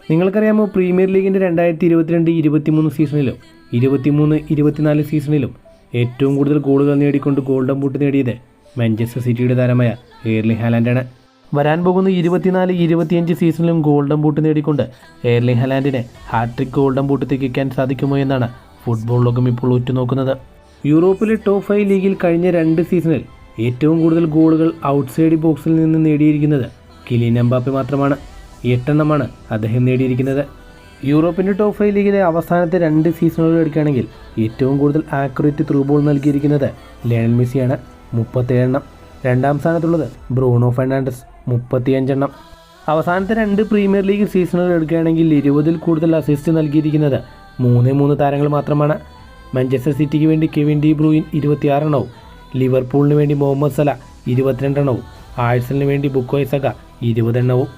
നിങ്ങൾക്കറിയാമോ, പ്രീമിയർ ലീഗിൻ്റെ 2022-23 സീസണിലും 23-24 സീസണിലും ഏറ്റവും കൂടുതൽ ഗോളുകൾ നേടിക്കൊണ്ട് ഗോൾഡൻ ബൂട്ട് നേടിയത് മാഞ്ചസ്റ്റർ സിറ്റിയുടെ താരമായ എർലിംഗ് ഹാലാൻഡാണ്. വരാൻ പോകുന്ന 24-25 സീസണിലും ഗോൾഡൻ ബൂട്ട് നേടിക്കൊണ്ട് എർലിംഗ് ഹാലാൻഡിനെ ഹാട്രിക് ഗോൾഡൻ ബൂട്ട് തികയ്ക്കാൻ സാധിക്കുമോ എന്നാണ് ഫുട്ബോൾ ലോകം ഇപ്പോൾ ഉറ്റുനോക്കുന്നത്. യൂറോപ്പിലെ ടോപ്പ് 5 ലീഗിൽ കഴിഞ്ഞ 2 സീസണിൽ ഏറ്റവും കൂടുതൽ ഗോളുകൾ ഔട്ട്സൈഡ് ബോക്സിൽ നിന്ന് നേടിയിരിക്കുന്നത് കിലിയൻ എംബാപ്പെ മാത്രമാണ്. 8 എണ്ണമാണ് അദ്ദേഹം നേടിയിരിക്കുന്നത്. യൂറോപ്പിൻ്റെ ടോപ്പ് 5 ലീഗിലെ അവസാനത്തെ 2 സീസണുകൾ എടുക്കുകയാണെങ്കിൽ ഏറ്റവും കൂടുതൽ ആക്യുറേറ്റ് ത്രൂ ബോൾ നൽകിയിരിക്കുന്നത് ലയണൽ മെസ്സിയാണ്, 37 എണ്ണം. രണ്ടാം സ്ഥാനത്തുള്ളത് ബ്രൂണോ ഫെർണാണ്ടസ്, 35 എണ്ണം. അവസാനത്തെ 2 പ്രീമിയർ ലീഗ് സീസണുകൾ എടുക്കുകയാണെങ്കിൽ 20-ൽ കൂടുതൽ അസിസ്റ്റ് നൽകിയിരിക്കുന്നത് 3 താരങ്ങൾ മാത്രമാണ്. മാഞ്ചസ്റ്റർ സിറ്റിക്ക് വേണ്ടി കെവിൻ ഡി ബ്രൂയിൻ 26 എണ്ണവും, ലിവർപൂളിന് വേണ്ടി മുഹമ്മദ് സല 22 എണ്ണവും, ആഴ്സണലിന് വേണ്ടി ബുക്കായോ സാക്ക 20 എണ്ണവും.